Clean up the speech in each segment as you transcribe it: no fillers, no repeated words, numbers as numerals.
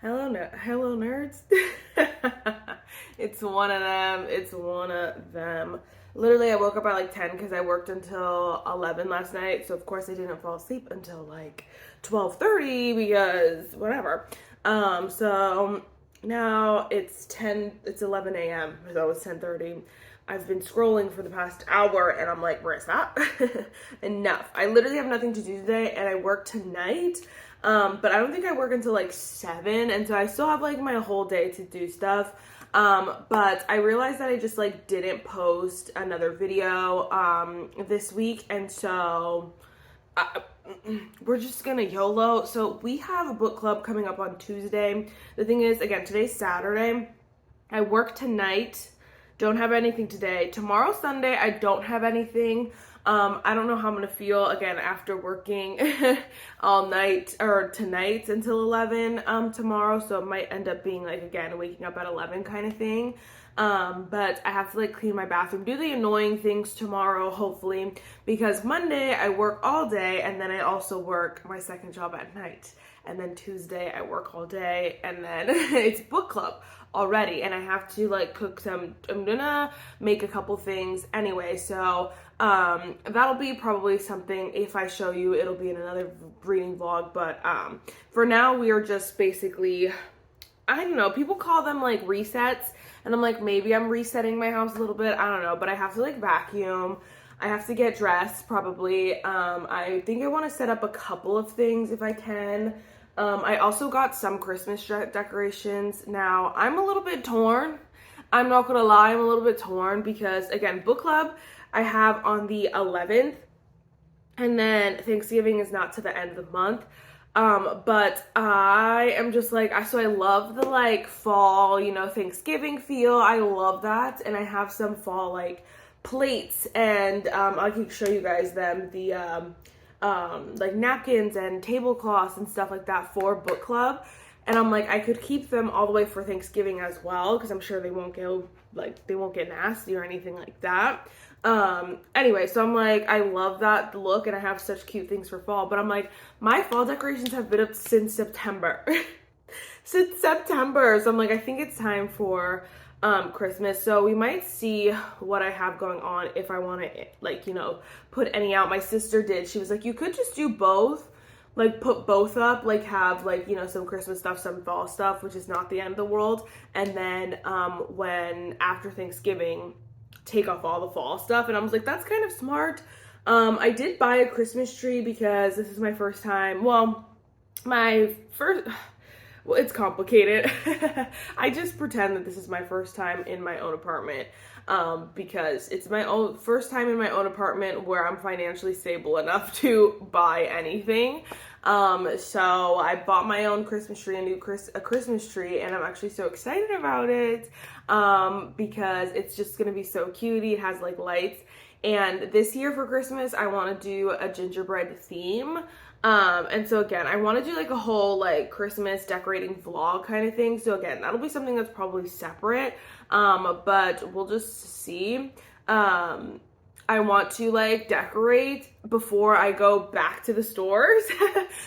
Hello nerds. It's one of them. It's one of them. Literally, I woke up at like 10 because I worked until 11 last night. So of course I didn't fall asleep until like 12:30 because whatever. So now it's 11 a.m. So it's 10:30. I've been scrolling for the past hour and I'm like, Marissa, enough. I literally have nothing to do today and I work tonight. But I don't think I work until like 7, and so I still have like my whole day to do stuff. But I realized that I just like didn't post another video this week, and so we're just gonna YOLO. So we have a book club coming up on Tuesday. The thing is, again, today's Saturday. I work tonight. Don't have anything today. Tomorrow, Sunday, I don't have anything. I don't know how I'm gonna feel again after working all night or tonight until 11 tomorrow. So it might end up being like, again, waking up at 11 kind of thing. But I have to like clean my bathroom, do the annoying things tomorrow, hopefully, because Monday I work all day and then I also work my second job at night. And then Tuesday I work all day and then it's book club already. And I have to like cook I'm gonna make a couple things anyway. So that'll be probably something, if I show you, it'll be in another reading vlog. But for now we are just basically, I don't know, people call them like resets. And I'm like, maybe I'm resetting my house a little bit. I don't know, but I have to like vacuum. I have to get dressed probably. I think I want to set up a couple of things if I can. I also got some Christmas decorations. Now, I'm a little bit torn. I'm not gonna lie, I'm a little bit torn because, again, book club I have on the 11th, and then Thanksgiving is not to the end of the month. But I am just like, so I love the like fall, Thanksgiving feel. I love that. And I have some fall like plates, and I can show you guys them, the like napkins and tablecloths and stuff like that for book club. And I'm like, I could keep them all the way for Thanksgiving as well, because I'm sure they won't get nasty or anything like that. Anyway, so I'm like, I love that look and I have such cute things for fall, but I'm like, my fall decorations have been up since September. Since September. So I'm like, I think it's time for Christmas. So we might see what I have going on if I want to like, put any out. My sister did. She was like, you could just do both. Like put both up, like have like, some Christmas stuff, some fall stuff, which is not the end of the world. And then when after Thanksgiving, take off all the fall stuff. And I was like, that's kind of smart. I did buy a Christmas tree because this is my first time. Well, it's complicated. I just pretend that this is my first time in my own apartment, because it's my own first time in my own apartment where I'm financially stable enough to buy anything. So I bought my own Christmas tree, a Christmas tree, and I'm actually so excited about it, because it's just gonna be so cutie. It has like lights, and this year for Christmas I want to do a gingerbread theme. And so again, I want to do like a whole like Christmas decorating vlog kind of thing. So again, that'll be something that's probably separate. But we'll just see. I want to like decorate before I go back to the stores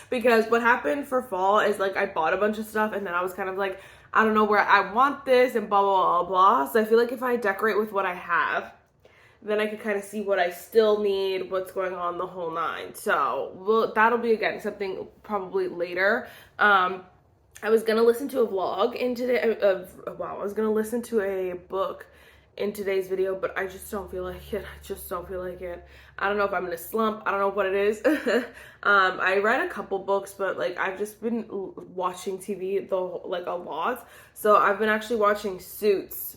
because what happened for fall is like I bought a bunch of stuff and then I was kind of like, I don't know where I want this and blah, blah, blah, blah. So I feel like if I decorate with what I have, then I could kind of see what I still need, what's going on, the whole nine. So that'll be, again, something probably later. I was going to listen to a vlog in today, I was going to listen to a book in today's video, but I just don't feel like it. I just don't feel like it. I don't know if I'm in a slump. I don't know what it is. I read a couple books, but like I've just been watching TV like a lot. So I've been actually watching Suits,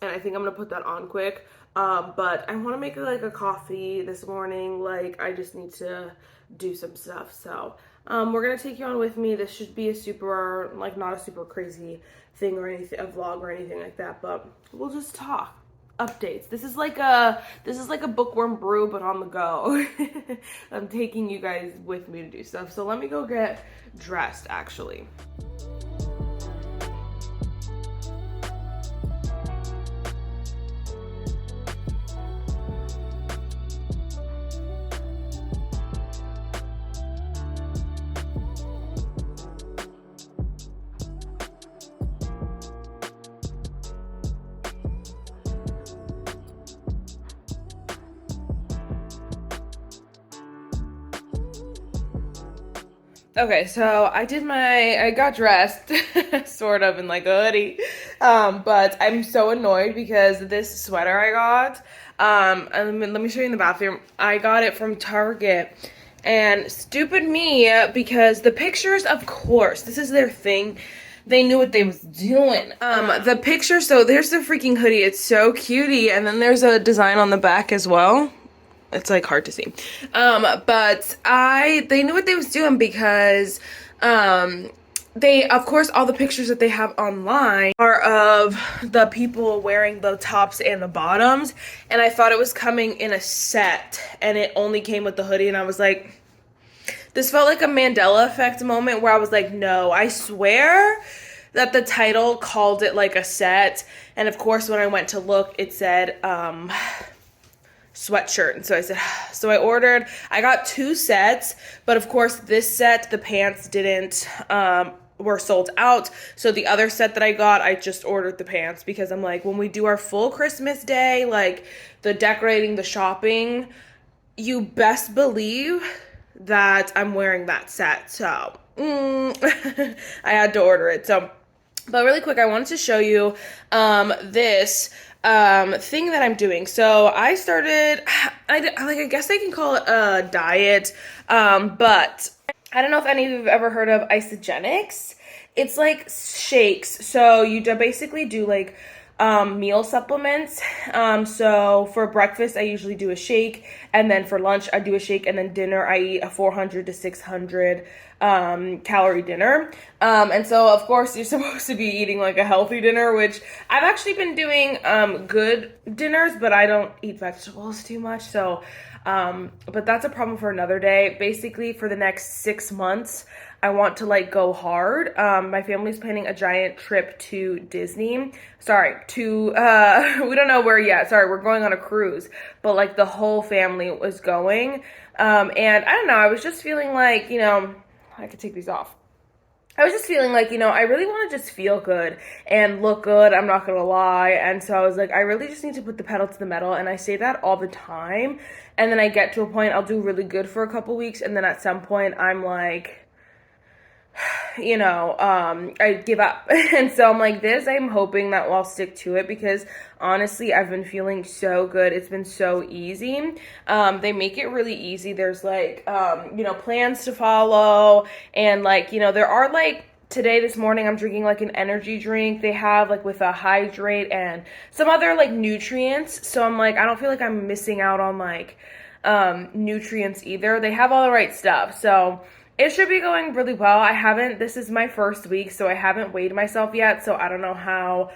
and I think I'm gonna put that on quick. But I want to make like a coffee this morning. Like I just need to do some stuff. So we're gonna take you on with me. This should be a super, like, not a super crazy thing or anything, a vlog or anything like that, but we'll just talk updates. This is like a bookworm brew, but on the go. I'm taking you guys with me to do stuff. So let me go get dressed actually. Okay, so I got dressed sort of in like a hoodie. But I'm so annoyed because this sweater I got, and let me show you in the bathroom. I got it from Target. And stupid me, because the pictures, of course, this is their thing. They knew what they was doing. The picture, so there's the freaking hoodie. It's so cutie. And then there's a design on the back as well. It's like hard to see. But they knew what they was doing because they, of course, all the pictures that they have online are of the people wearing the tops and the bottoms, and I thought it was coming in a set, and it only came with the hoodie, and I was like, this felt like a Mandela effect moment where I was like, no, I swear that the title called it like a set, and of course when I went to look, it said sweatshirt. And so I said, so I got 2 sets, but of course this set, the pants didn't, were sold out. So the other set that I got, I just ordered the pants because I'm like, when we do our full Christmas day, like the decorating, the shopping, you best believe that I'm wearing that set. So I had to order it. So, but really quick, I wanted to show you this thing that I'm doing. So I started, I guess I can call it a diet, but I don't know if any of you have ever heard of isogenics. It's like shakes. So you basically do like meal supplements. So for breakfast, I usually do a shake, and then for lunch, I do a shake, and then dinner, I eat a 400 to 600 calorie dinner. And so of course you're supposed to be eating like a healthy dinner, which I've actually been doing good dinners, but I don't eat vegetables too much. So, but that's a problem for another day. Basically for the next 6 months, I want to like go hard. My family's planning a giant trip to Disney. Sorry, to, we don't know where yet. Sorry, we're going on a cruise, but like the whole family was going. And I don't know, I was just feeling like, you know, I could take these off. I was just feeling like, you know, I really want to just feel good and look good. I'm not going to lie. And so I was like, I really just need to put the pedal to the metal. And I say that all the time. And then I get to a point, I'll do really good for a couple weeks. And then at some point I'm like, you know, I give up. And so I'm like, I'm hoping that I'll stick to it because honestly, I've been feeling so good. It's been so easy. They make it really easy. There's like, you know, plans to follow, and like, you know, there are like, today, this morning, I'm drinking like an energy drink they have like with a hydrate and some other like nutrients. So I'm like, I don't feel like I'm missing out on like, nutrients either. They have all the right stuff. So it should be going really well. This is my first week, so I haven't weighed myself yet, so I don't know how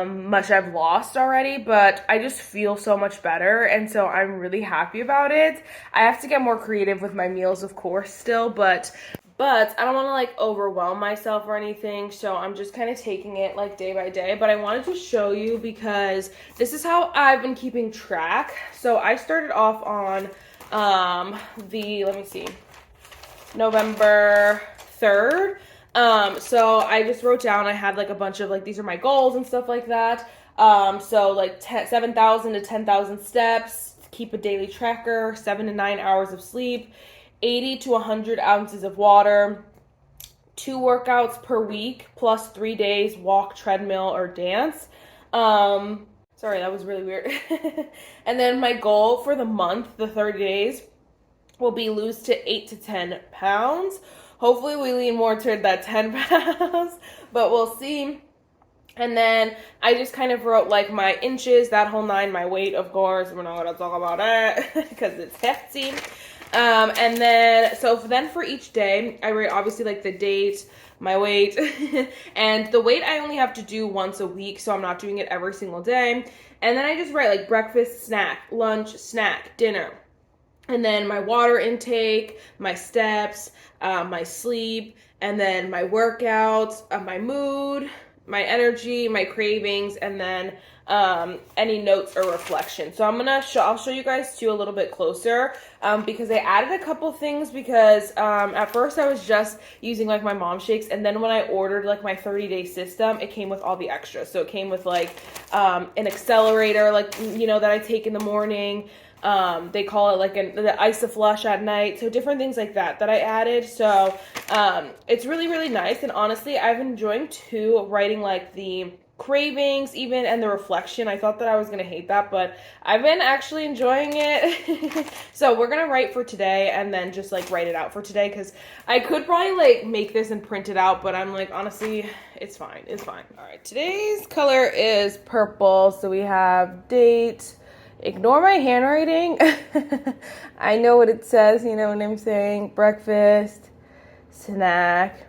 much I've lost already, but I just feel so much better, and so I'm really happy about it. I have to get more creative with my meals, of course, still, but I don't want to like overwhelm myself or anything, so I'm just kind of taking it like day by day. But I wanted to show you because this is how I've been keeping track. So I started off on let me see, November 3rd. So I just wrote down, I had like a bunch of like, these are my goals and stuff like that. So like 7,000 to 10,000 steps, keep a daily tracker, 7 to 9 hours of sleep, 80 to 100 ounces of water, 2 workouts per week, plus 3 days walk, treadmill, or dance. Sorry, that was really weird. And then my goal for the month, the 30 days, will be lose to 8 to 10 pounds. Hopefully we lean more toward that 10 pounds, but we'll see. And then I just kind of wrote like my inches, that whole 9, my weight, of course. We're not going to talk about that because it's hefty. And then, for each day, I write obviously like the date, my weight, and the weight I only have to do once a week, so I'm not doing it every single day. And then I just write like breakfast, snack, lunch, snack, dinner. And then my water intake, my steps, my sleep, and then my workouts, my mood, my energy, my cravings, and then any notes or reflection. So I'll show you guys too a little bit closer because I added a couple things because at first I was just using like my mom shakes, and then when I ordered like my 30-day system, it came with all the extras. So it came with like an accelerator, like, you know, that I take in the morning, They call it like the Isoflush at night. So different things like that I added. So it's really, really nice. And honestly, I've enjoyed too writing like the cravings even and the reflection. I thought that I was gonna hate that, but I've been actually enjoying it. So we're gonna write for today and then just like write it out for today, because I could probably like make this and print it out, but I'm like, honestly, it's fine. All right, today's color is purple. So we have date. Ignore my handwriting. I know what it says, you know what I'm saying? Breakfast, snack,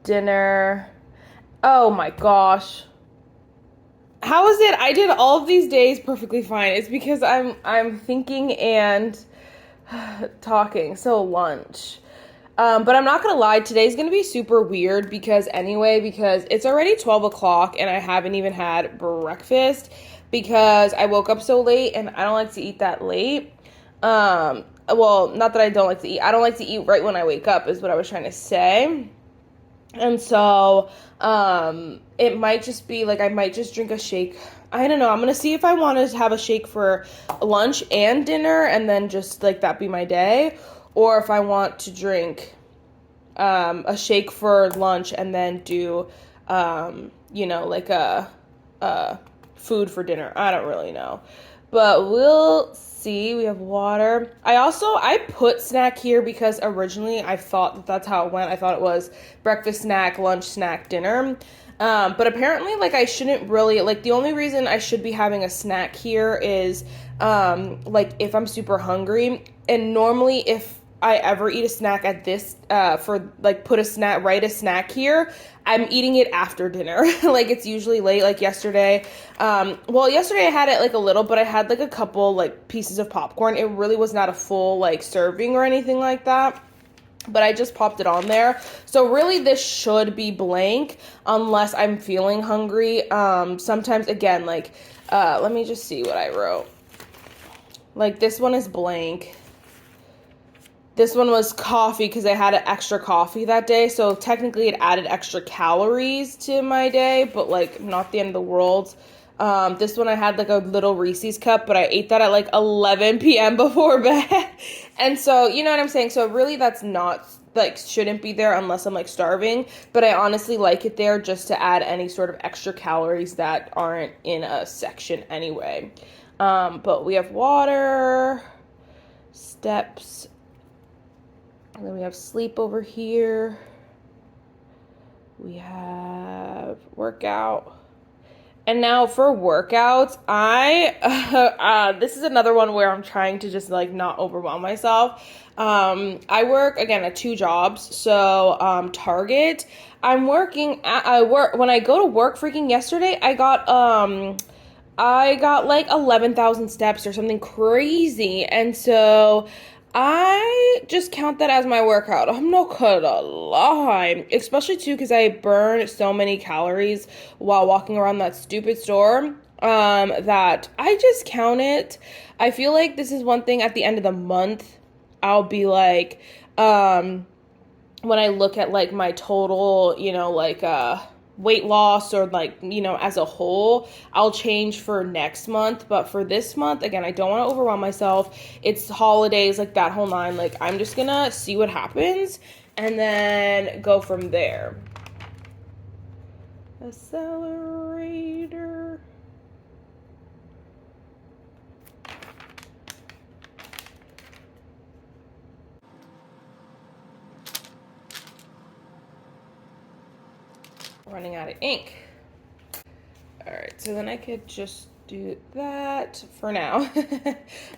dinner. Oh my gosh. How is it? I did all of these days perfectly fine. It's because I'm thinking and talking. So lunch. But I'm not gonna lie, today's gonna be super weird because it's already 12 o'clock and I haven't even had breakfast because I woke up so late and I don't like to eat that late. Well, not that I don't like to eat. I don't like to eat right when I wake up is what I was trying to say. And so, it might just be like, I might just drink a shake. I don't know. I'm going to see if I want to have a shake for lunch and dinner and then just like that be my day. Or if I want to drink, a shake for lunch and then do, like a food for dinner. I don't really know. But we'll see. We have water. I put snack here because originally I thought that's how it went. I thought it was breakfast, snack, lunch, snack, dinner. But apparently, like, I shouldn't really, like, the only reason I should be having a snack here is, like, if I'm super hungry. And normally, if I ever eat a snack at this, write a snack here, I'm eating it after dinner. Like, it's usually late, like yesterday. Yesterday I had it, like, a little, but I had, like, a couple, like, pieces of popcorn. It really was not a full, like, serving or anything like that. But I just popped it on there. So really this should be blank unless I'm feeling hungry. Sometimes, again, like, let me just see what I wrote. Like, this one is blank. This one was coffee because I had an extra coffee that day. So technically it added extra calories to my day, but like not the end of the world. This one I had like a little Reese's cup, but I ate that at like 11 p.m. before bed. And so, you know what I'm saying? So really that's not like shouldn't be there unless I'm like starving, but I honestly like it there just to add any sort of extra calories that aren't in a section anyway. But we have water, steps, and then we have sleep over here. We have workout. And now for workouts, this is another one where I'm trying to just like not overwhelm myself. I work again at 2 jobs. So, Target, when I go to work freaking yesterday, I got like 11,000 steps or something crazy. And so I just count that as my workout. I'm not gonna lie. Especially too because I burn so many calories while walking around that stupid store, that I just count it. I feel like this is one thing at the end of the month, I'll be like, when I look at like my total, weight loss or like, as a whole, I'll change for next month. But for this month, again, I don't want to overwhelm myself. It's holidays, like that whole 9. Like, I'm just gonna see what happens and then go from there. Accelerator. Running out of ink. All right, so then I could just do that for now.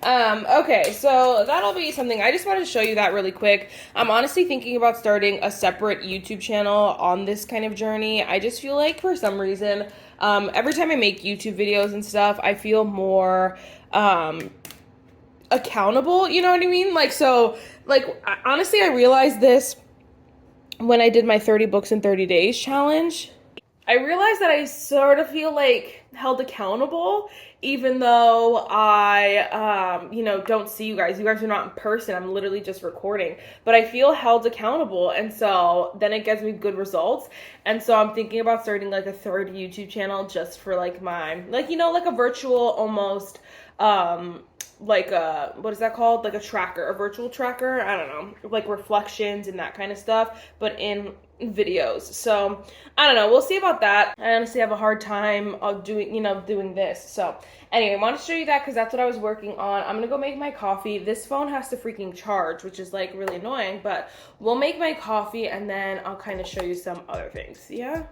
Okay, so that'll be something. I just wanted to show you that really quick. I'm honestly thinking about starting a separate YouTube channel on this kind of journey. I just feel like for some reason, every time I make YouTube videos and stuff, I feel more accountable, you know what I mean? Like, so, like, honestly, I realized this when I did my 30 books in 30 days challenge. I realized that I sort of feel like held accountable, even though I, don't see you guys. You guys are not in person. I'm literally just recording, but I feel held accountable. And so then it gets me good results. And so I'm thinking about starting like a 3rd YouTube channel just for like my, like, like a virtual almost, like a, what is that called? Like a tracker, a virtual tracker. I don't know, like reflections and that kind of stuff, but in videos. So I don't know. We'll see about that. I honestly have a hard time of doing this. So anyway, I want to show you that because that's what I was working on. I'm gonna go make my coffee. This phone has to freaking charge, which is like really annoying, but we'll make my coffee and then I'll kind of show you some other things. Yeah.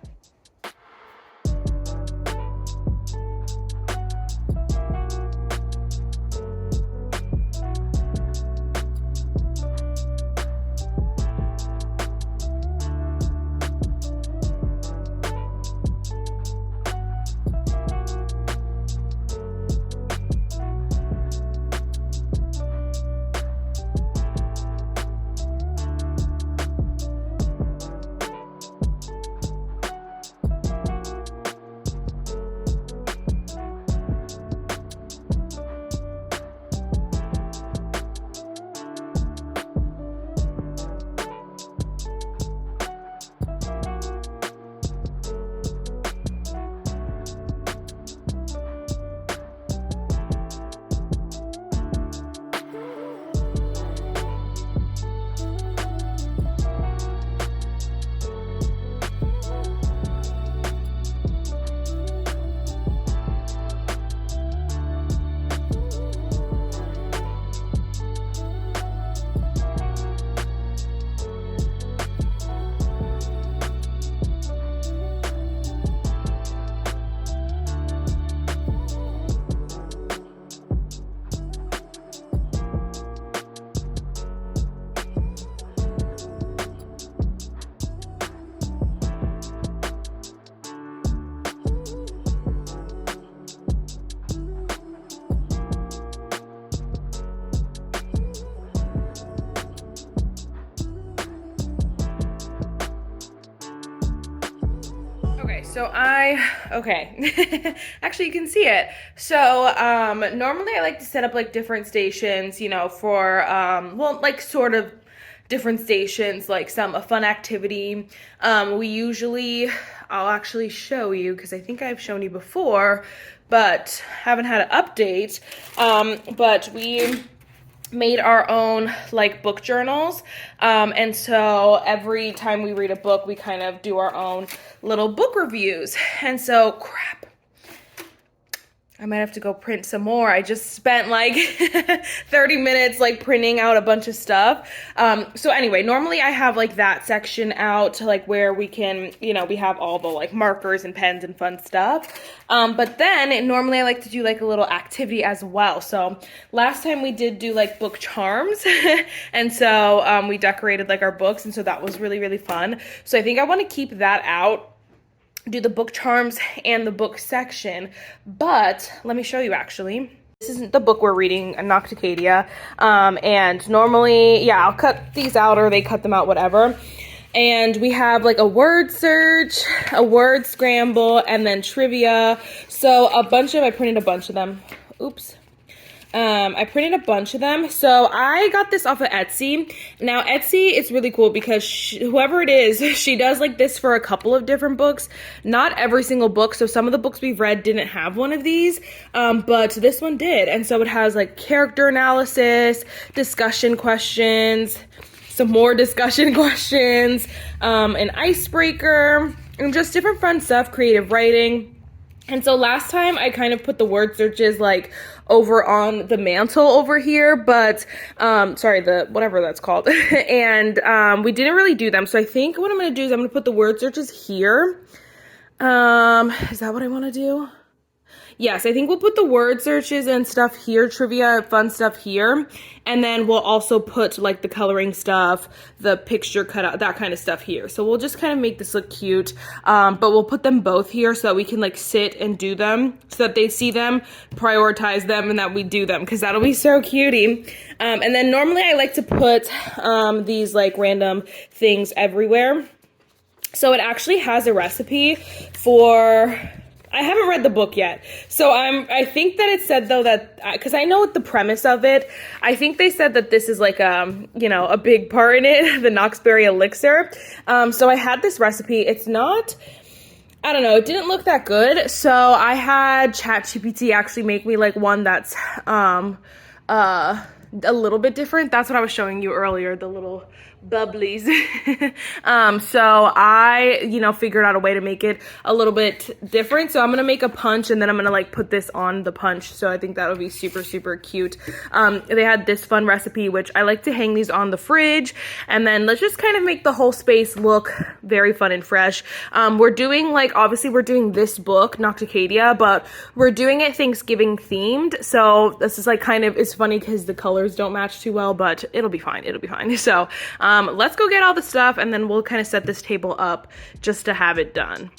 So actually you can see it. So normally I like to set up like different stations, you know, for well, like sort of different stations, like a fun activity. I'll actually show you because I think I've shown you before, but haven't had an update. But we made our own like book journals, and so every time we read a book we kind of do our own little book reviews. And so crap, I might have to go print some more. I just spent like 30 minutes like printing out a bunch of stuff. So anyway, normally I have like that section out to like where we can, you know, we have all the like markers and pens and fun stuff. But then normally I like to do like a little activity as well. So last time we did do like book charms and so we decorated like our books, and so that was really, really fun. So I think I want to keep that out, do the book charms and the book section. But let me show you actually. This isn't the book we're reading, Nocticadia. And normally, yeah, I'll cut these out or they cut them out, whatever. And we have like a word search, a word scramble, and then trivia. So I printed a bunch of them. Oops. I printed a bunch of them. So I got this off of Etsy. Now Etsy is really cool because whoever it is, she does like this for a couple of different books. Not every single book. So some of the books we've read didn't have one of these, but this one did. And so it has like character analysis, discussion questions, some more discussion questions, an icebreaker, and just different fun stuff, creative writing. And so last time I kind of put the word searches like over on the mantle over here, but sorry, whatever that's called. And we didn't really do them. So I think what I'm going to do is I'm going to put the word searches here. Is that what I want to do? Yes, I think we'll put the word searches and stuff here, trivia, fun stuff here. And then we'll also put like the coloring stuff, the picture cutout, that kind of stuff here. So we'll just kind of make this look cute. But we'll put them both here so that we can like sit and do them, so that they see them, prioritize them, and that we do them, because that'll be so cutie. And then normally I like to put these like random things everywhere. So it actually has a recipe for... I haven't read the book yet, so I think that it said though that, because I know what the premise of it, I think they said that this is like you know, a big part in it, the Knoxberry elixir. So I had this recipe. It's not, I don't know, it didn't look that good, so I had ChatGPT actually make me like one that's a little bit different. That's what I was showing you earlier, the little bubblies. So I, you know, figured out a way to make it a little bit different. So I'm gonna make a punch and then I'm gonna like put this on the punch. So I think that would be super, super cute. They had this fun recipe, which I like to hang these on the fridge. And then let's just kind of make the whole space look very fun and fresh. We're doing like, obviously we're doing this book, Nocticadia, but we're doing it Thanksgiving themed. So this is like kind of, it's funny because the colors don't match too well, but it'll be fine. It'll be fine. So, let's go get all the stuff and then we'll kind of set this table up just to have it done.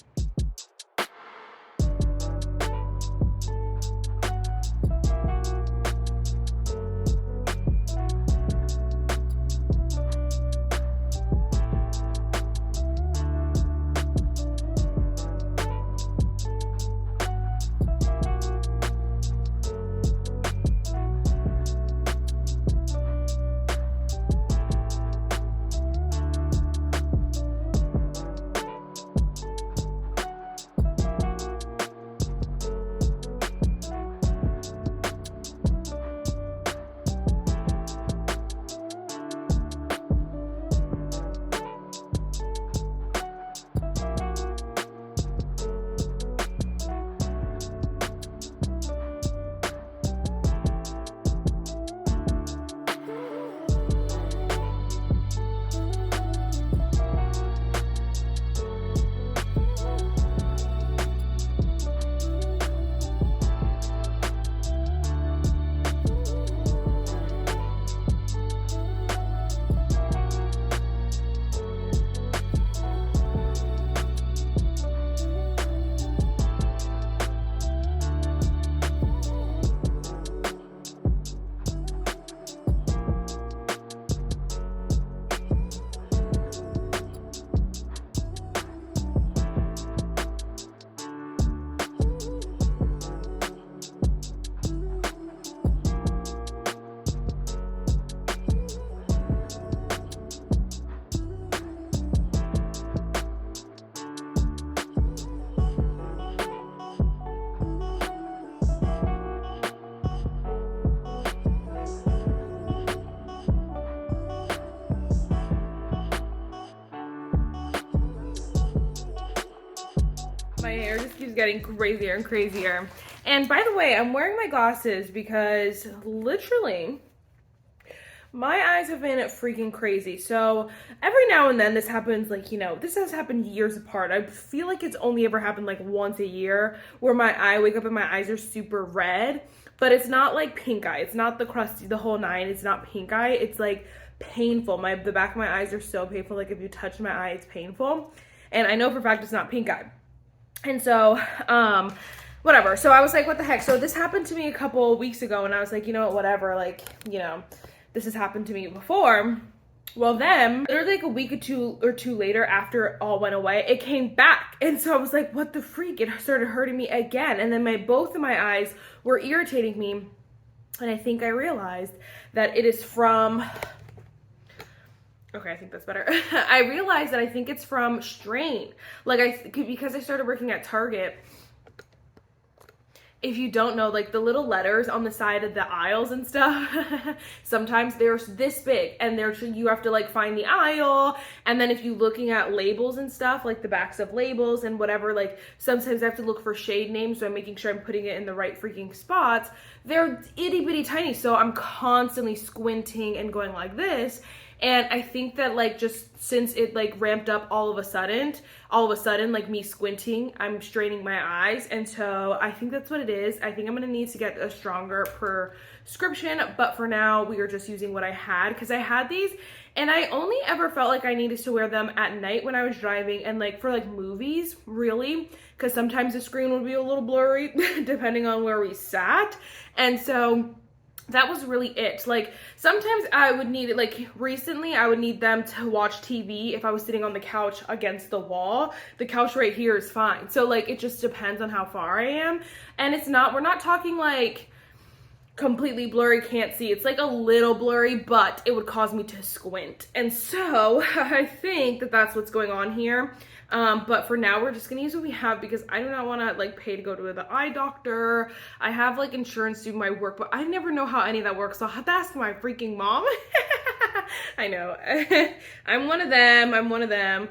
My hair just keeps getting crazier and crazier. And by the way, I'm wearing my glasses because literally my eyes have been freaking crazy. So every now and then this happens, like, you know, this has happened years apart. I feel like it's only ever happened like once a year where I wake up and my eyes are super red, but it's not like pink eye. It's not the crusty, the whole nine. It's not pink eye. It's like painful. The back of my eyes are so painful. Like if you touch my eye, it's painful. And I know for a fact it's not pink eye. And so, whatever. So I was like, what the heck? So this happened to me a couple weeks ago and I was like, you know what, whatever. Like, you know, this has happened to me before. Well then, literally like a week or two later after it all went away, it came back. And so I was like, what the freak? It started hurting me again. And then both of my eyes were irritating me. And I think I realized that it is from... Okay, I think that's better. I realized that I think it's from strain. Like because I started working at Target. If you don't know, like the little letters on the side of the aisles and stuff, sometimes they're this big and you have to like find the aisle. And then if you're looking at labels and stuff, like the backs of labels and whatever, like sometimes I have to look for shade names. So I'm making sure I'm putting it in the right freaking spots. They're itty bitty tiny. So I'm constantly squinting and going like this. And I think that like just since it like ramped up all of a sudden, like me squinting, I'm straining my eyes. And so I think that's what it is. I think I'm gonna need to get a stronger prescription, but for now we are just using what I had because I had these and I only ever felt like I needed to wear them at night when I was driving and like for like movies, really, because sometimes the screen would be a little blurry depending on where we sat. And so that was really it. Like sometimes I would need it, like recently I would need them to watch TV if I was sitting on the couch against the wall. The couch right here is fine. So like it just depends on how far I am. And we're not talking like completely blurry, can't see. It's like a little blurry, but it would cause me to squint. And so I think that that's what's going on here. But for now, we're just gonna use what we have because I do not want to like pay to go to the eye doctor. I have like insurance through my work, but I never know how any of that works, so I'll have to ask my freaking mom. I know. I'm one of them.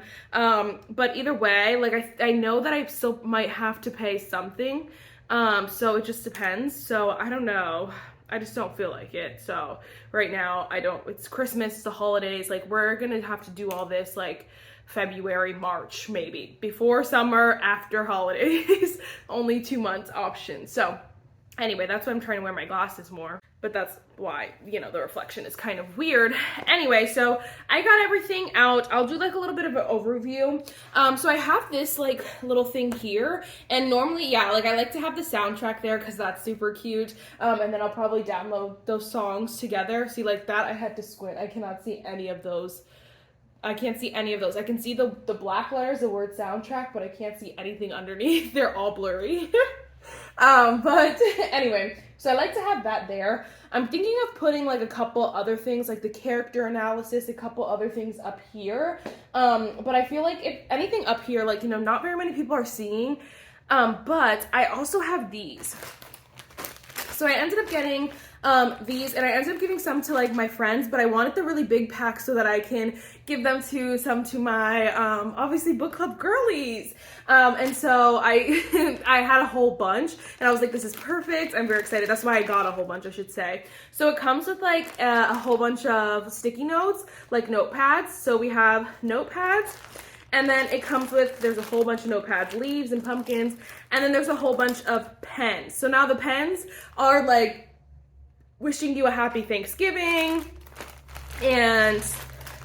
But either way, like I know that I still might have to pay something. So it just depends. So I don't know. I just don't feel like it. So right now it's Christmas, the holidays, like we're gonna have to do all this like February, March, maybe before summer, after holidays. Only 2 months option. So anyway, that's why I'm trying to wear my glasses more, but that's why, you know, the reflection is kind of weird. Anyway, so I got everything out. I'll do like a little bit of an overview. So I have this like little thing here, and normally, yeah, like I like to have the soundtrack there because that's super cute. And then I'll probably download those songs together. See, like that, I had to squint. I cannot see any of those. I can't see any of those. I can see the black letters, the word soundtrack, but I can't see anything underneath. They're all blurry. But anyway, so I like to have that there. I'm thinking of putting like a couple other things, like the character analysis, a couple other things up here. But I feel like if anything up here, like, you know, not very many people are seeing. But I also have these. So I ended up getting these, and I ended up giving some to like my friends, but I wanted the really big pack so that I can give them to my obviously book club girlies. And so I I had a whole bunch, and I was like, this is perfect. I'm very excited. That's why I got a whole bunch, I should say. So it comes with like a whole bunch of sticky notes, like notepads. So we have notepads. And then it comes with, there's a whole bunch of notepads, leaves and pumpkins, and then there's a whole bunch of pens. So now the pens are like wishing you a happy Thanksgiving, and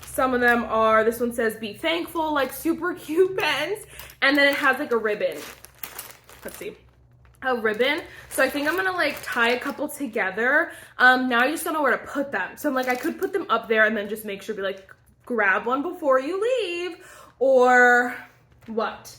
some of them are, this one says be thankful, like super cute pens, and then it has like a ribbon. Let's see. A ribbon. So I think I'm gonna like tie a couple together. Now I just don't know where to put them. So I'm like, I could put them up there and then just make sure to be like, grab one before you leave. Or what?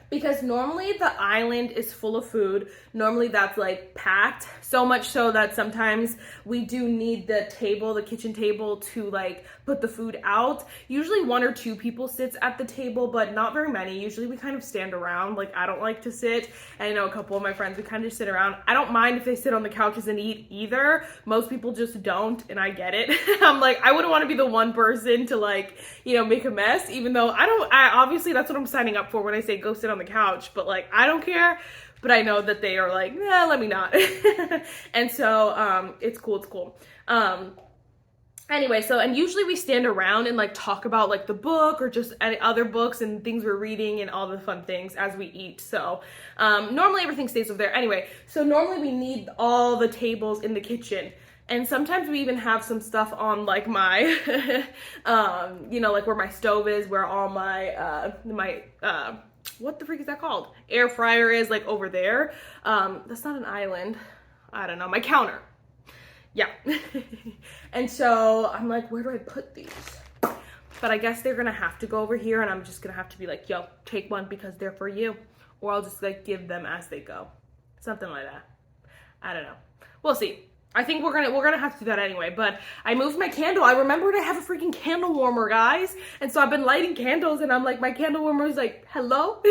Because normally the island is full of food. Normally that's like packed, so much so that sometimes we do need the table, the kitchen table, to like put the food out. Usually 1 or 2 people sits at the table, but not very many. Usually we kind of stand around. Like I don't like to sit. And I know a couple of my friends, we kind of just sit around. I don't mind if they sit on the couches and eat either. Most people just don't, and I get it. I'm like, I wouldn't want to be the one person to like, you know, make a mess, even though I obviously that's what I'm signing up for when I say go sit on the couch, but like I don't care. But I know that they are like, nah, let me not. And so it's cool. Anyway, so, and usually we stand around and like talk about like the book or just any other books and things we're reading and all the fun things as we eat. So normally everything stays over there. Anyway, so normally we need all the tables in the kitchen. And sometimes we even have some stuff on like my, you know, like where my stove is, where all my, what the freak is that called? Air fryer is, like over there. That's not an island. I don't know, my counter. Yeah. And so I'm like, where do I put these? But I guess they're gonna have to go over here, and I'm just gonna have to be like, yo, take one because they're for you. Or I'll just like give them as they go. Something like that. I don't know. We'll see. I think we're gonna have to do that anyway, but I moved my candle. I remembered I have a freaking candle warmer, guys. And so I've been lighting candles, and I'm like, my candle warmer is like, hello?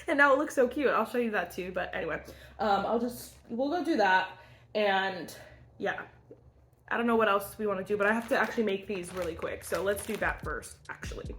And now it looks so cute. I'll show you that too, but anyway. We'll go do that, and yeah. I don't know what else we want to do, but I have to actually make these really quick. So let's do that first, actually.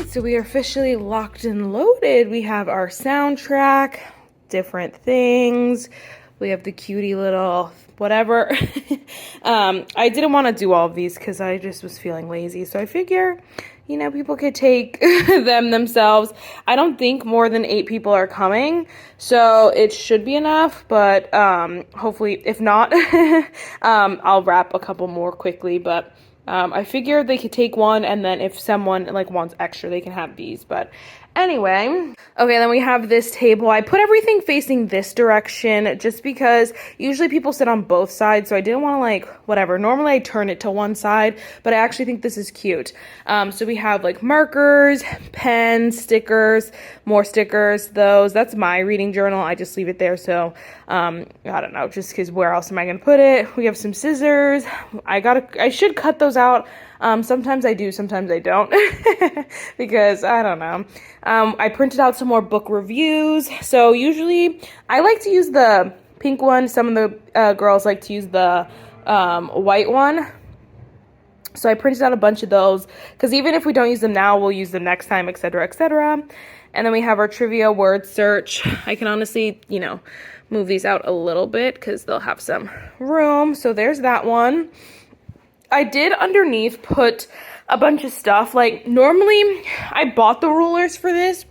So we are officially locked and loaded. We have our soundtrack, different things. We have the cutie little whatever. I didn't want to do all of these because I just was feeling lazy. So I figure, you know, people could take them themselves. I don't think more than 8 people are coming, so it should be enough. But hopefully, if not, I'll wrap a couple more quickly. But I figured they could take one, and then if someone like wants extra, they can have these. But anyway, okay, then we have this table. I put everything facing this direction just because usually people sit on both sides, so I didn't want to like whatever. Normally I turn it to one side, but I actually think this is cute. So we have like markers, pens, stickers, more stickers. That's my reading journal. I just leave it there. So I don't know, just because where else am I gonna put it? We have some scissors. I should cut those out. Sometimes I do, sometimes I don't, because I don't know. I printed out some more book reviews. So usually I like to use the pink one. Some of the girls like to use the white one. So I printed out a bunch of those because even if we don't use them now, we'll use them next time, etc., etc. And then we have our trivia word search. I can honestly, you know, move these out a little bit because they'll have some room. So there's that one. I did underneath put a bunch of stuff. Like normally I bought the rulers for this,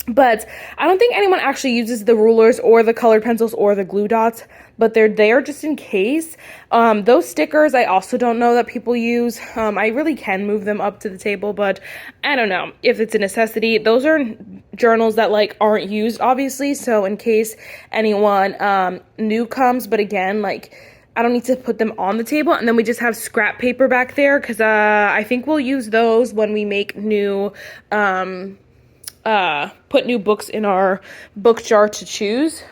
but I don't think anyone actually uses the rulers or the colored pencils or the glue dots, but they're there just in case. Those stickers I also don't know that people use. I really can move them up to the table, but I don't know if it's a necessity. Those are journals that like aren't used obviously, so in case anyone new comes, but again, like I don't need to put them on the table. And then we just have scrap paper back there because I think we'll use those when we make new put new books in our book jar to choose.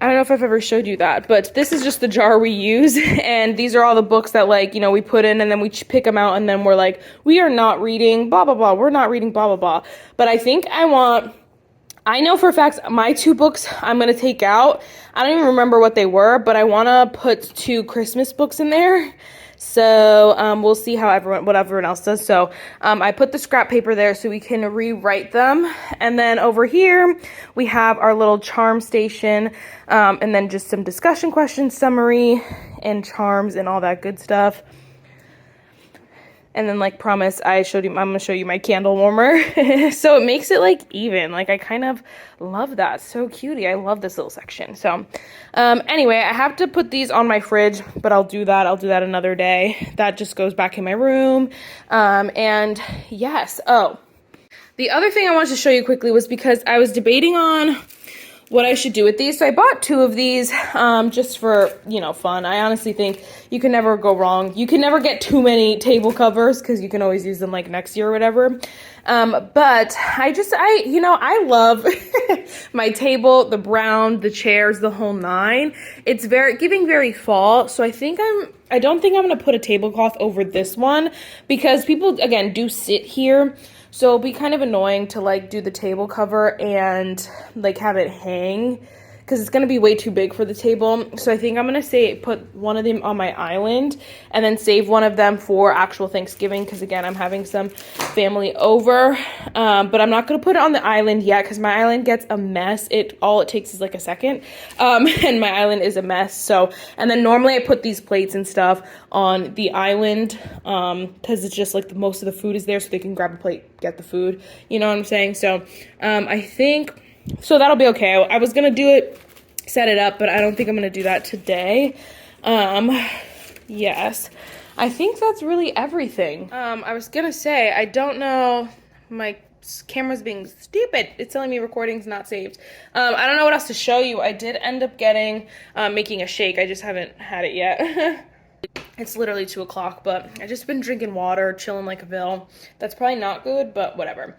I don't know if I've ever showed you that, but this is just the jar we use, and these are all the books that, like, you know, we put in, and then we pick them out, and then we're like, we are not reading blah blah blah, we're not reading blah blah blah. But I think I know for a fact my 2 books I'm going to take out. I don't even remember what they were, but I want to put 2 Christmas books in there. So we'll see how what everyone else does. So I put the scrap paper there so we can rewrite them. And then over here we have our little charm station, and then just some discussion questions, summary, and charms and all that good stuff. And then, like promise, I'm gonna show you my candle warmer. So it makes it like even. Like I kind of love that. So cutie. I love this little section. So anyway, I have to put these on my fridge, but I'll do that another day. That just goes back in my room. And yes. Oh, the other thing I wanted to show you quickly was because I was debating on what I should do with these. So I bought 2 of these just for, you know, fun. I honestly think you can never go wrong. You can never get too many table covers because you can always use them like next year or whatever. But I love my table, the brown, the chairs, the whole 9. It's giving very fall. So I don't think I'm going to put a tablecloth over this one because people, again, do sit here. So it'll be kind of annoying to like do the table cover and like have it hang because it's going to be way too big for the table. So I think I'm going to put one of them on my island and then save one of them for actual Thanksgiving because again, I'm having some family over. But I'm not going to put it on the island yet because my island gets a mess. All it takes is like a second. And my island is a mess. So, and then normally I put these plates and stuff on the island because it's just like most of the food is there so they can grab a plate, get the food. You know what I'm saying? So I think... So that'll be okay. I was going to do it, set it up, but I don't think I'm going to do that today. Yes. I think that's really everything. I was going to say, I don't know, my camera's being stupid. It's telling me recording's not saved. I don't know what else to show you. I did end up making a shake. I just haven't had it yet. It's literally 2 o'clock, but I just been drinking water, chilling like a villain. That's probably not good, but whatever.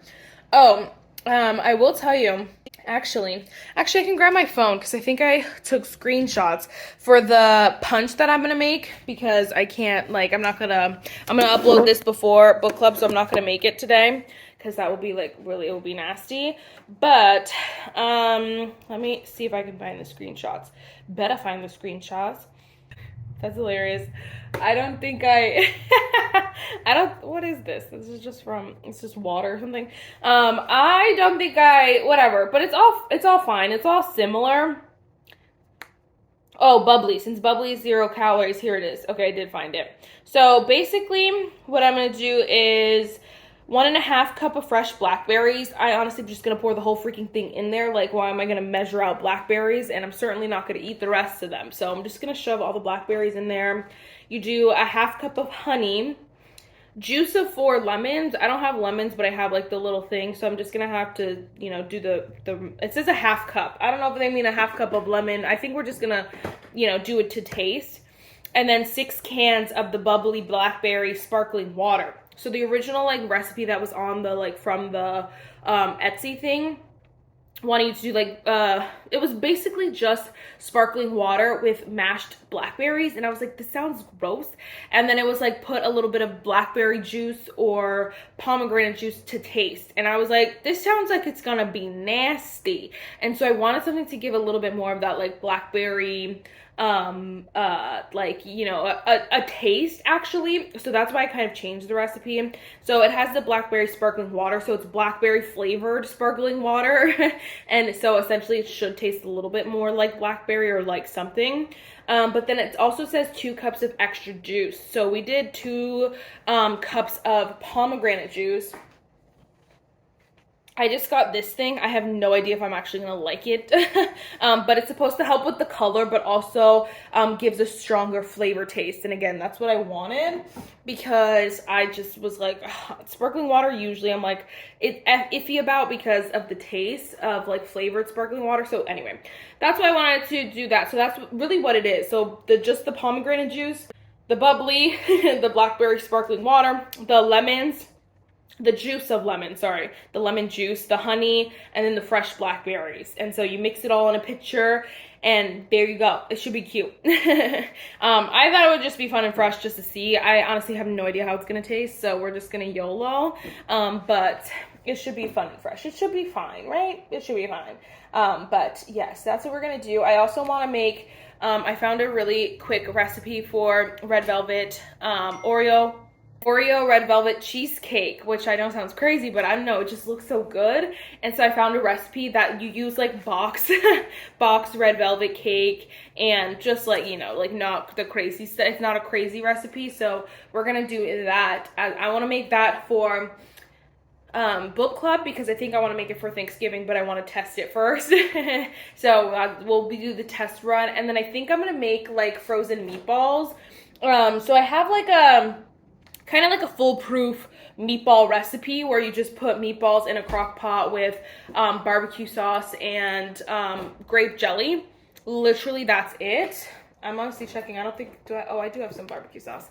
Oh, I will tell you, actually I can grab my phone because I think I took screenshots for the punch that I'm gonna make because I can't, like, I'm gonna upload this before book club, so I'm not gonna make it today because that will be like really, it will be nasty. But let me see if I can find the screenshots. Better find the screenshots. That's hilarious. I don't think I I don't, what is this? This is just from, it's just water or something. I don't think whatever, but it's all fine. It's all similar. Oh, bubbly. Since bubbly is 0 calories, here it is. Okay, I did find it. So basically, what I'm gonna do is 1.5 cup of fresh blackberries. I honestly am just gonna pour the whole freaking thing in there. Like, why am I gonna measure out blackberries? And I'm certainly not gonna eat the rest of them. So I'm just gonna shove all the blackberries in there. You do 1/2 cup of honey, juice of 4 lemons. I don't have lemons, but I have like the little thing, so I'm just gonna have to, you know, do the it says 1/2 cup. I don't know if they mean 1/2 cup of lemon. I think we're just gonna, you know, do it to taste. And then 6 cans of the bubbly blackberry sparkling water. So the original like recipe that was on the like from the Etsy thing wanted you to do like it was basically just sparkling water with mashed blackberries, and I was like, this sounds gross. And then it was like, put a little bit of blackberry juice or pomegranate juice to taste, and I was like, this sounds like it's gonna be nasty. And so I wanted something to give a little bit more of that like blackberry like, you know, a taste actually. So that's why I kind of changed the recipe. So it has the blackberry sparkling water, so it's blackberry flavored sparkling water. And so essentially it should taste a little bit more like blackberry or like something. But then it also says 2 cups of extra juice. So we did 2 cups of pomegranate juice. I just got this thing. I have no idea if I'm actually gonna like it. But it's supposed to help with the color, but also gives a stronger flavor taste. And again, that's what I wanted, because I just was like, sparkling water usually I'm like iffy about because of the taste of like flavored sparkling water. So anyway, that's why I wanted to do that. So that's really what it is. So just the pomegranate juice, the bubbly, the blackberry sparkling water, the lemons, the juice of lemon, sorry, the lemon juice, the honey, and then the fresh blackberries. And so you mix it all in a pitcher, and there you go. It should be cute. I thought it would just be fun and fresh just to see. I honestly have no idea how it's gonna taste, so we're just gonna YOLO. But it should be fun and fresh. It should be fine, right? It should be fine. But yes, that's what we're gonna do. I also wanna make, I found a really quick recipe for red velvet Oreo red velvet cheesecake, which I know sounds crazy, but I don't know, it just looks so good. And so I found a recipe that you use like box red velvet cake, and just like, you know, like not the crazy stuff. It's not a crazy recipe, so we're gonna do that. I want to make that for book club, because I think I want to make it for Thanksgiving, but I want to test it first. So we'll do the test run, and then I think I'm gonna make like frozen meatballs. So I have like kind of like a foolproof meatball recipe where you just put meatballs in a crock pot with barbecue sauce and grape jelly. Literally, that's it. I'm honestly checking. I don't think, I do have some barbecue sauce.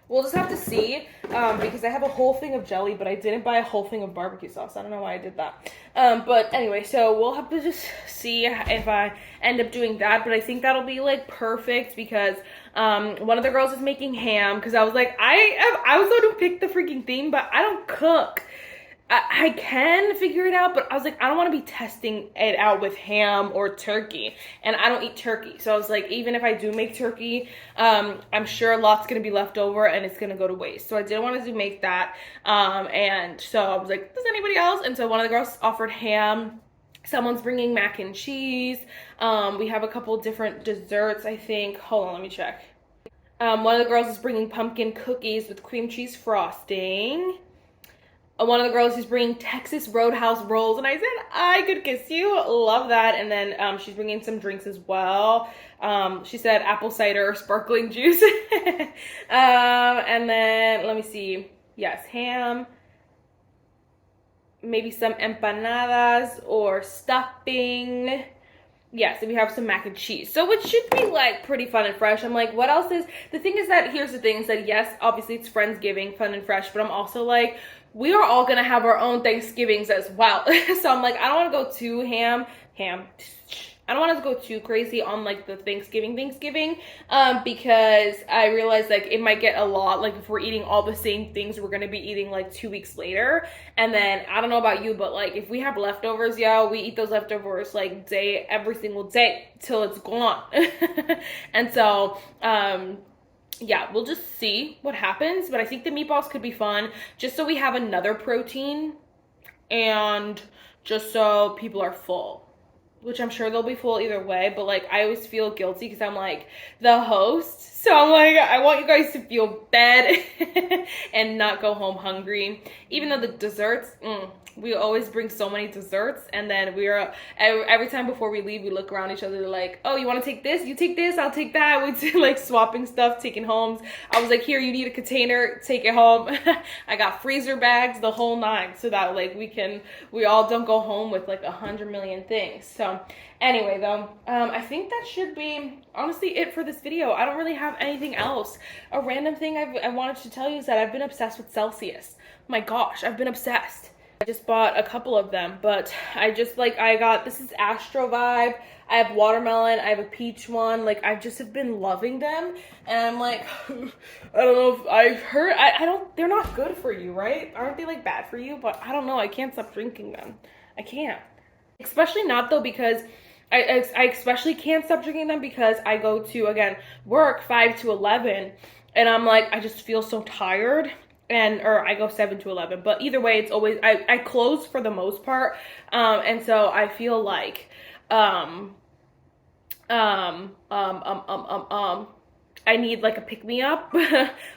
We'll just have to see, because I have a whole thing of jelly, but I didn't buy a whole thing of barbecue sauce. I don't know why I did that. But anyway, so we'll have to just see if I end up doing that. But I think that'll be like perfect, because one of the girls is making ham, because I was like, I was going to pick the freaking theme, but I don't cook. I can figure it out, but I was like, I don't want to be testing it out with ham or turkey, and I don't eat turkey. So I was like, even if I do make turkey, I'm sure a lot's going to be left over and it's going to go to waste. So I didn't want to make that. And so I was like, does anybody else? And so one of the girls offered ham. Someone's bringing mac and cheese. We have a couple different desserts, I think. Hold on, let me check. One of the girls is bringing pumpkin cookies with cream cheese frosting. One of the girls is bringing Texas Roadhouse rolls, and I said, I could kiss you. Love that. And then she's bringing some drinks as well. She said apple cider or sparkling juice. And then, let me see. Yes, ham. Maybe some empanadas or stuffing. Yes, and we have some mac and cheese. So it should be like pretty fun and fresh. I'm like, what else is, the thing is that, here's the thing, is that yes, obviously it's Friendsgiving, fun and fresh, but I'm also like, we are all gonna have our own Thanksgivings as well. So I'm like, I don't want to go too ham. I don't want to go too crazy on like the Thanksgiving, because I realize like it might get a lot, like if we're eating all the same things, we're gonna be eating like 2 weeks later. And then I don't know about you, but like if we have leftovers, yo, we eat those leftovers like every single day till it's gone. And so yeah, we'll just see what happens, but I think the meatballs could be fun just so we have another protein and just so people are full. Which I'm sure they'll be full either way, but like I always feel guilty because I'm like the host, so I'm like, I want you guys to feel bad and not go home hungry. Even though the desserts, we always bring so many desserts, and then every time before we leave, we look around each other like, oh, you want to take this? You take this, I'll take that. We do like swapping stuff, taking homes. I was like, here, you need a container, take it home. I got freezer bags, the whole nine, so that like we all don't go home with like 100 million things. So anyway though, I think that should be honestly it for this video. I don't really have anything else. A random thing I wanted to tell you is that I've been obsessed with Celsius. My gosh, I've been obsessed. I just bought a couple of them, but I got, this is Astro Vibe. I have watermelon, I have a peach one. Like, I just have been loving them. And I'm like, I don't know if I've heard, they're not good for you, right? Aren't they like bad for you? But I don't know, I can't stop drinking them. I can't. Especially not though, because I especially can't stop drinking them because I go to, again, work 5 to 11. And I'm like, I just feel so tired. Or I go 7 to 11, but either way, it's always, I close for the most part. And so I feel like, I need like a pick-me-up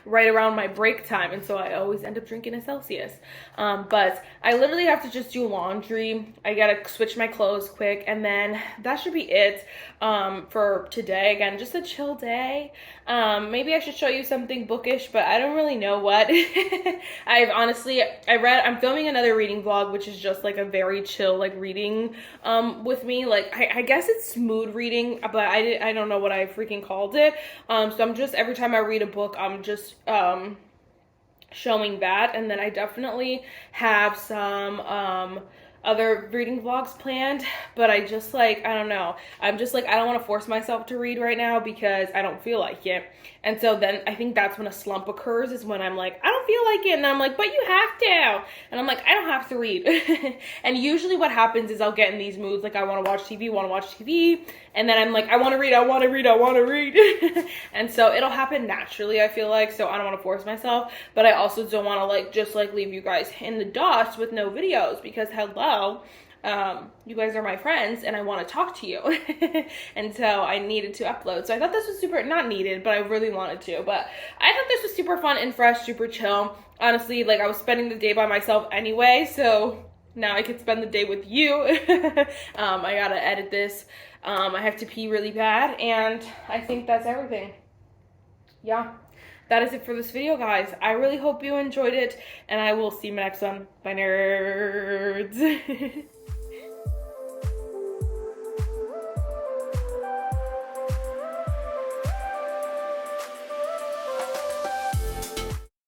right around my break time, and so I always end up drinking a Celsius. But I literally have to just do laundry. I gotta switch my clothes quick, and then that should be it for today. Again, just a chill day. Maybe I should show you something bookish, but I don't really know what. I'm filming another reading vlog, which is just like a very chill like reading with me. Like I guess it's mood reading, but I don't know what I freaking called it. So I'm just, every time I read a book, I'm just showing that. And then I definitely have some other reading vlogs planned, but I just like, I don't know. I'm just like, I don't want to force myself to read right now because I don't feel like it. And so then I think that's when a slump occurs, is when I'm like, I don't feel like it. And I'm like, but you have to. And I'm like, I don't have to read. And usually what happens is I'll get in these moods, like I want to watch TV. And then I'm like, I want to read. And so it'll happen naturally, I feel like. So I don't want to force myself, but I also don't want to like, just like leave you guys in the dust with no videos, because hello, you guys are my friends and I want to talk to you. And so I needed to upload. So I thought this was super, not needed, but I really wanted to. But I thought this was super fun and fresh, super chill. Honestly, like I was spending the day by myself anyway, so now I could spend the day with you. I gotta edit this. I have to pee really bad, and I think that's everything. Yeah, that is it for this video, guys. I really hope you enjoyed it, and I will see you in my next one. Bye, nerds.